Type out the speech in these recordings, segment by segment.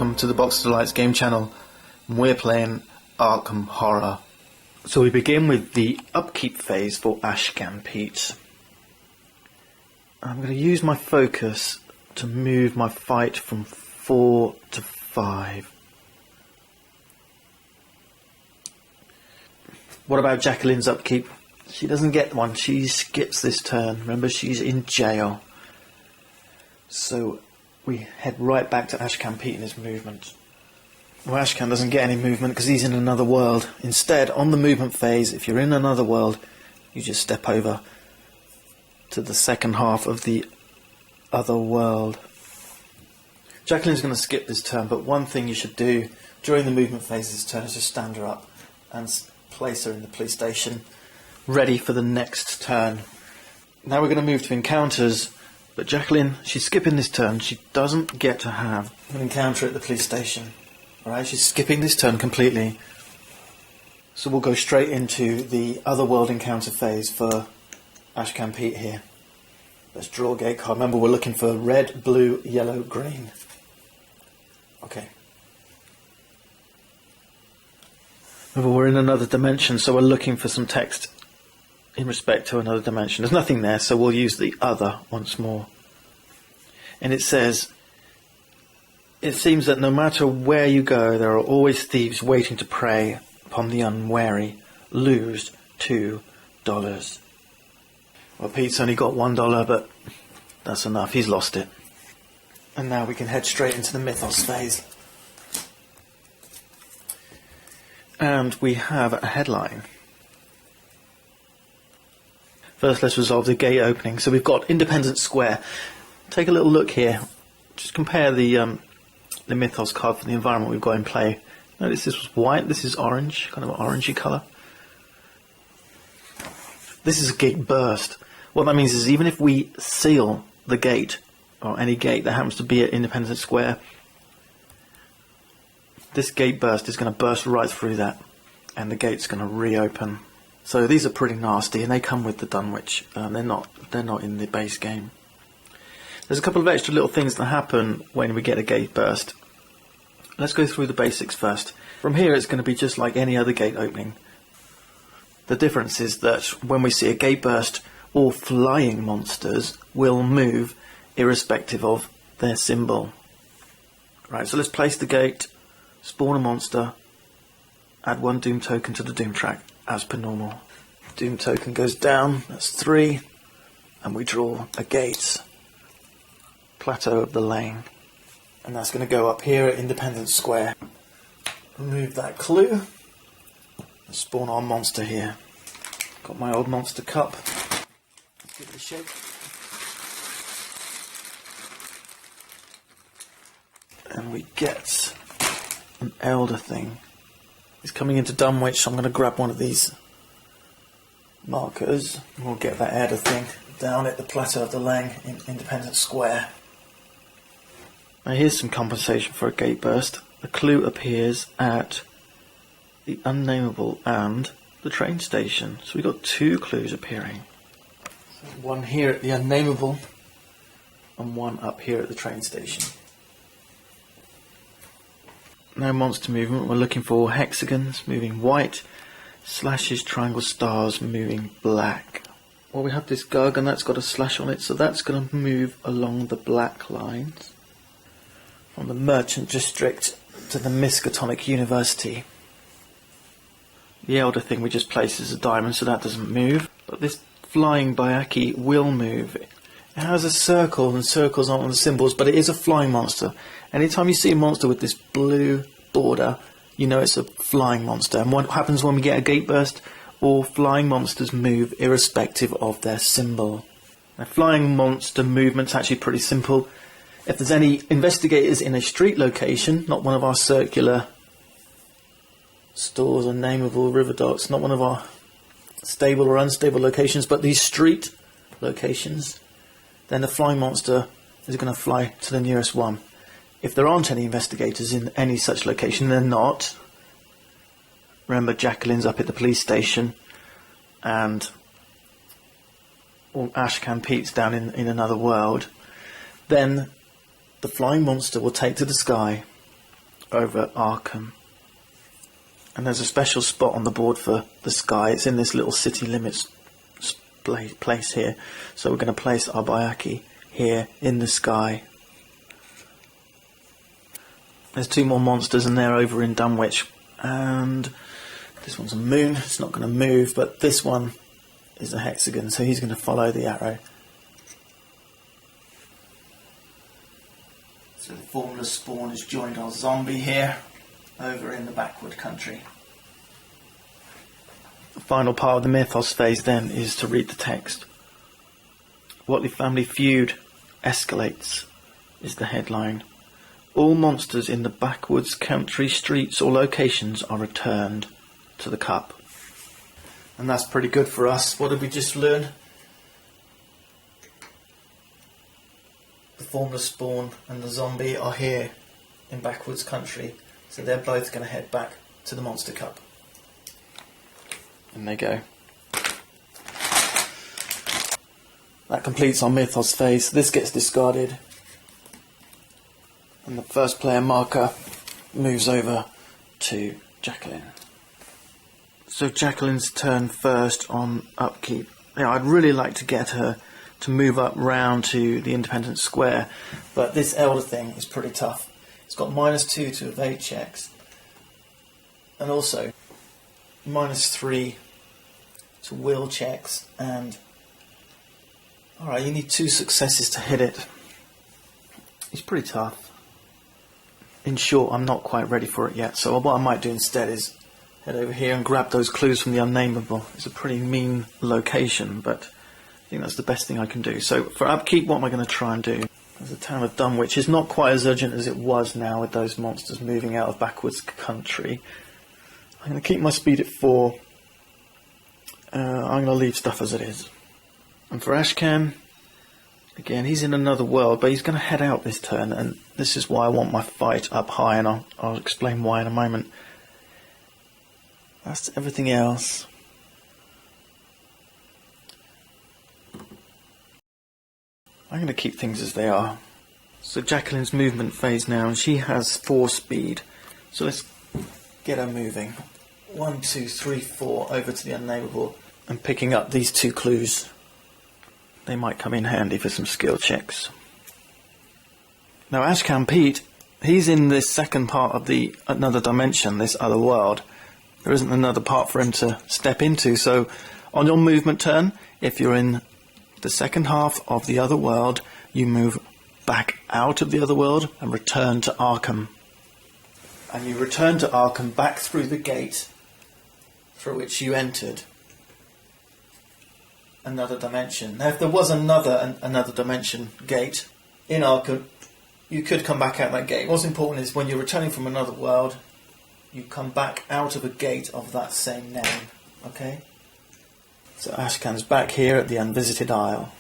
welcome to the Box of Delights game channel. We're playing Arkham Horror. So we begin with the upkeep phase for Arkham. I'm going to use my focus to move my fight from 4 to 5. What about Jacqueline's upkeep? She doesn't get one, she skips this turn. Remember, she's in jail. So we head right back to Arkham in his movement. Well, Arkham doesn't get any movement because he's in another world. Instead, on the movement phase, if you're in another world, you just step over to the second half of the other world. Jacqueline's going to skip this turn, but one thing you should do during the movement phase of this turn is just stand her up and place her in the police station, ready for the next turn. Now we're going to move to encounters. But Jacqueline, she's skipping this turn. She doesn't get to have an encounter at the police station. Alright, she's skipping this turn completely. So we'll go straight into the other world encounter phase for Arkham here. Let's draw a gate card. Remember, we're looking for red, blue, yellow, green. Okay. Remember, we're in another dimension, so we're looking for some text in respect to another dimension. There's nothing there, so we'll use the other once more. And it says, it seems that no matter where you go, there are always thieves waiting to prey upon the unwary. Lose $2. Well, Pete's only got $1, but that's enough. He's lost it. And now we can head straight into the mythos phase. And we have a headline. First, let's resolve the gate opening. So we've got Independence Square. Take a little look here. Just compare the Mythos card for the environment we've got in play. Notice this was white, this is orange, kind of an orangey colour. This is a gate burst. What that means is even if we seal the gate, or any gate that happens to be at Independence Square, this gate burst is going to burst right through that, and the gate's going to reopen. So these are pretty nasty, and they come with the Dunwich. They're not in the base game. There's a couple of extra little things that happen when we get a gate burst. Let's go through the basics first. From here, it's going to be just like any other gate opening. The difference is that when we see a gate burst, all flying monsters will move irrespective of their symbol. Right, so let's place the gate, spawn a monster, add 1 Doom token to the Doom track. As per normal. Doom token goes down, that's 3, and we draw a gate. Plateau of the Lane. And that's going to go up here at Independence Square. Remove that clue. And spawn our monster here. Got my old monster cup. Let's give it a shake. And we get an elder thing. He's coming into Dunwich, so I'm going to grab one of these markers. And we'll get that elder thing down at the Plateau of the Lang in Independence Square. Now here's some compensation for a gate burst. The clue appears at the Unnameable and the train station. So we've got 2 clues appearing. So one here at the Unnameable and one up here at the train station. No monster movement. We're looking for hexagons moving white, slashes, triangles, stars moving black. Well, we have this Gug and that's got a slash on it, so that's going to move along the black lines from the Merchant District to the Miskatonic University. The elder thing we just placed is a diamond, so that doesn't move. But this flying Bayaki will move. It has a circle, and circles aren't on the symbols, but it is a flying monster. Anytime you see a monster with this blue border, you know it's a flying monster. And what happens when we get a gate burst? All flying monsters move irrespective of their symbol. Now, flying monster movement's actually pretty simple. If there's any investigators in a street location, not one of our circular stores or nameable river docks, not one of our stable or unstable locations, but these street locations, then the flying monster is going to fly to the nearest one. If there aren't any investigators in any such location, they're not. Remember, Jacqueline's up at the police station, and Arkham Pete's down in another world. Then the flying monster will take to the sky over Arkham. And there's a special spot on the board for the sky. It's in this little city limits place here. So we're going to place our Bayaki here in the sky. There's 2 more monsters and they're over in Dunwich. And this one's a moon. It's not going to move, but this one is a hexagon, so he's going to follow the arrow. So the formless spawn has joined our zombie here, over in the backward country. The final part of the mythos phase then is to read the text. Whatley family feud escalates is the headline. All monsters in the backwoods country streets or locations are returned to the cup. And that's pretty good for us. What did we just learn? The formless spawn and the zombie are here in backwoods country, so they're both going to head back to the monster cup. And they go. That completes our mythos phase. This gets discarded, and the first player marker moves over to Jacqueline. So Jacqueline's turn first on upkeep. Now, I'd really like to get her to move up round to the independent square, but this elder thing is pretty tough. It's got -2 to evade checks, and also -3 to will checks, and alright, you need 2 successes to hit it. It's pretty tough. In short, I'm not quite ready for it yet, so what I might do instead is head over here and grab those clues from the unnameable. It's a pretty mean location, but I think that's the best thing I can do. So for upkeep, what am I going to try and do? The town of Dunwich is not quite as urgent as it was now with those monsters moving out of backwoods country. I'm going to keep my speed at 4. I'm going to leave stuff as it is. And for Ashcan, again, he's in another world, but he's going to head out this turn, and this is why I want my fight up high, and I'll explain why in a moment. That's everything else. I'm going to keep things as they are. So Jacqueline's movement phase now, and she has 4 speed. So let's get her moving. 1, 2, 3, 4 over to the unnameable and picking up these 2 clues. They might come in handy for some skill checks. Now Ashcan Pete, he's in this second part of the another dimension, this other world. There isn't another part for him to step into, so on your movement turn, if you're in the second half of the other world, you move back out of the other world and return to Arkham. And you return to Arkham back through the gate through which you entered another dimension. Now if there was another dimension gate in Arkham, you could come back out that gate. What's important is when you're returning from another world, you come back out of a gate of that same name, okay? So Ashcan's back here at the Unvisited Isle.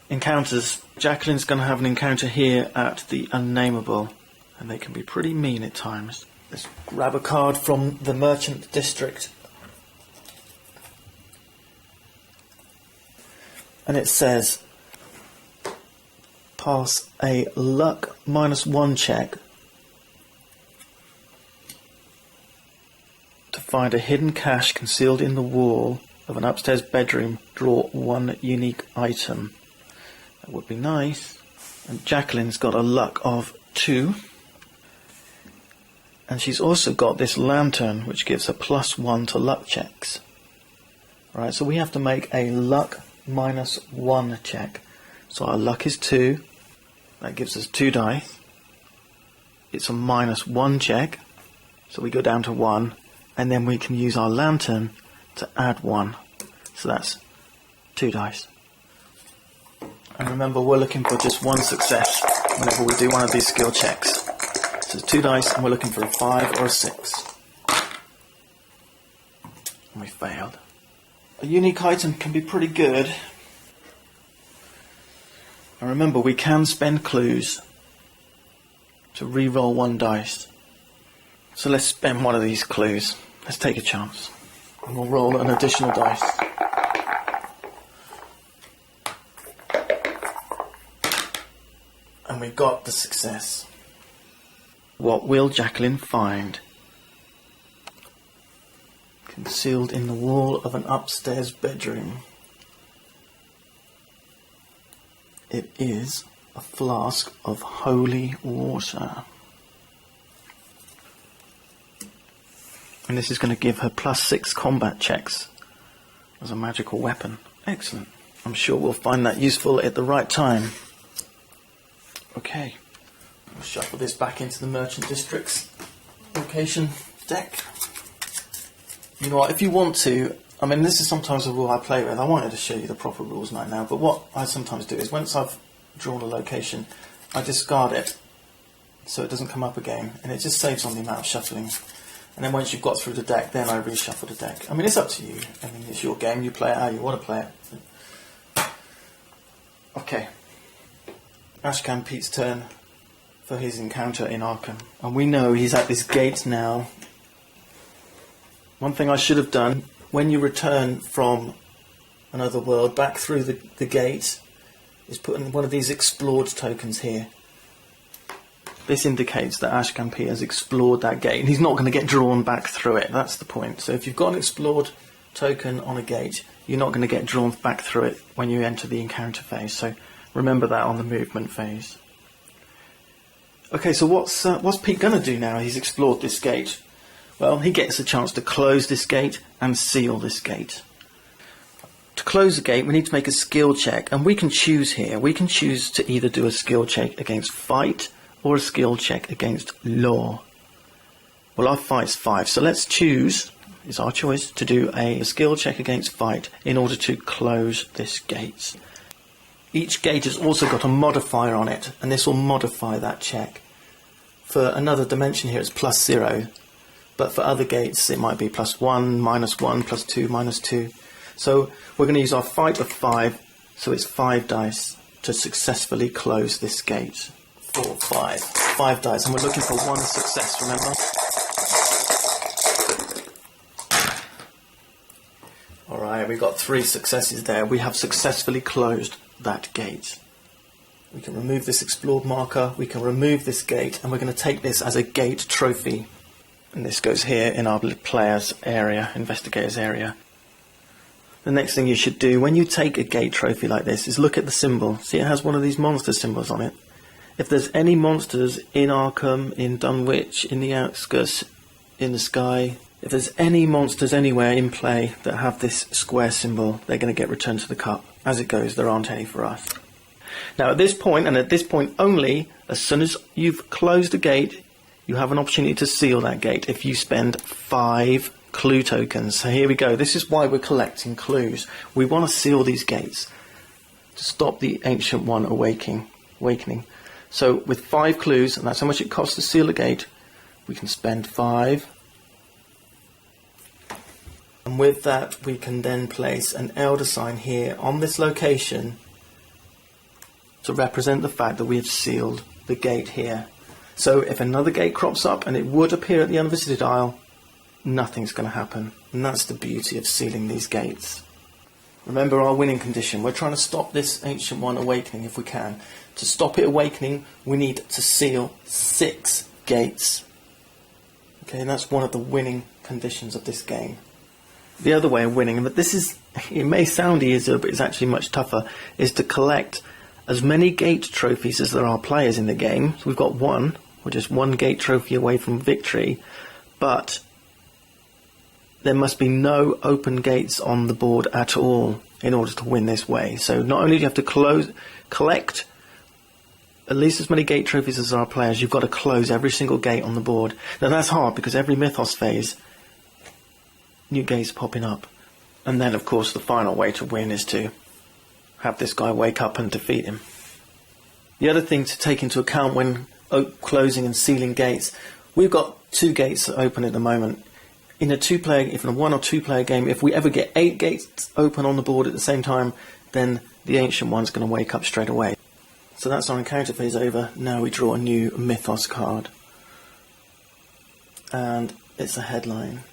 Encounters. Jacqueline's going to have an encounter here at the Unnameable, and they can be pretty mean at times. Let's grab a card from the Merchant District. And it says, pass a luck -1 check to find a hidden cache concealed in the wall of an upstairs bedroom. Draw 1 unique item. That would be nice. And Jacqueline's got a luck of 2. And she's also got this lantern, which gives her +1 to luck checks. Right, so we have to make a luck -1 check. So our luck is 2. That gives us 2 dice. It's a -1 check. So we go down to 1. And then we can use our lantern to add 1. So that's 2 dice. And remember, we're looking for just 1 success whenever we do one of these skill checks. So it's 2 dice, and we're looking for a 5 or a 6. And we failed. A unique item can be pretty good. And remember, we can spend clues to re-roll 1 dice. So let's spend one of these clues. Let's take a chance. And we'll roll an additional dice. And we got the success. What will Jacqueline find? Concealed in the wall of an upstairs bedroom. It is a flask of holy water. And this is going to give her +6 combat checks as a magical weapon. Excellent. I'm sure we'll find that useful at the right time. Okay. We'll shuffle this back into the Merchant District's location deck. You know what, if you want to, I mean, this is sometimes a rule I play with. I wanted to show you the proper rules right now, but what I sometimes do is once I've drawn a location, I discard it so it doesn't come up again, and it just saves on the amount of shuffling. And then once you've got through the deck, then I reshuffle the deck. I mean, it's up to you. I mean, it's your game. You play it how you want to play it. Okay. Ashcan Pete's turn for his encounter in Arkham. And we know he's at this gate now. One thing I should have done, when you return from another world back through the gate, is put in one of these explored tokens here. This indicates that Ashcan Pete has explored that gate, and he's not going to get drawn back through it. That's the point. So if you've got an explored token on a gate, you're not going to get drawn back through it when you enter the encounter phase. So remember that on the movement phase. Okay, so what's Pete going to do now? He's explored this gate. Well, he gets a chance to close this gate and seal this gate. To close the gate, we need to make a skill check, and we can choose here. We can choose to either do a skill check against fight or a skill check against law. Well, our fight's 5, so let's choose, it's our choice, to do a skill check against fight in order to close this gate. Each gate has also got a modifier on it, and this will modify that check. For another dimension here, it's +0, but for other gates, it might be +1, -1, +2, -2. So we're going to use our fight of 5, so it's 5 dice to successfully close this gate. 4, 5. 5 dice, and we're looking for 1 success, remember? Alright, we've got 3 successes there. We have successfully closed that gate. We can remove this explored marker, we can remove this gate, and we're going to take this as a gate trophy. And this goes here in our players area, investigators area. The next thing you should do when you take a gate trophy like this is look at the symbol. See, it has one of these monster symbols on it. If there's any monsters in Arkham, in Dunwich, in the outskirts, in the sky, if there's any monsters anywhere in play that have this square symbol, they're going to get returned to the cup. As it goes, there aren't any for us. Now at this point, and at this point only, as soon as you've closed the gate, you have an opportunity to seal that gate if you spend 5 clue tokens. So here we go. This is why we're collecting clues. We want to seal these gates to stop the Ancient One awakening. So with 5 clues, and that's how much it costs to seal a gate, we can spend 5. And with that, we can then place an elder sign here on this location to represent the fact that we have sealed the gate here. So if another gate crops up, and it would appear at the unvisited isle, nothing's going to happen. And that's the beauty of sealing these gates. Remember our winning condition. We're trying to stop this Ancient One awakening if we can. To stop it awakening, we need to seal 6 gates. Okay, and that's one of the winning conditions of this game. The other way of winning, but this is, it may sound easier, but it's actually much tougher, is to collect as many gate trophies as there are players in the game. So we've got 1, we're just 1 gate trophy away from victory, but there must be no open gates on the board at all in order to win this way. So not only do you have to collect at least as many gate trophies as there are players, you've got to close every single gate on the board. Now that's hard because every Mythos phase, new gates popping up. And then of course the final way to win is to have this guy wake up and defeat him. The other thing to take into account when closing and sealing gates, we've got 2 gates open at the moment. In a 1 or 2 player game, if we ever get 8 gates open on the board at the same time, then the Ancient One's going to wake up straight away. So that's our encounter phase over. Now we draw a new Mythos card. And it's a headline.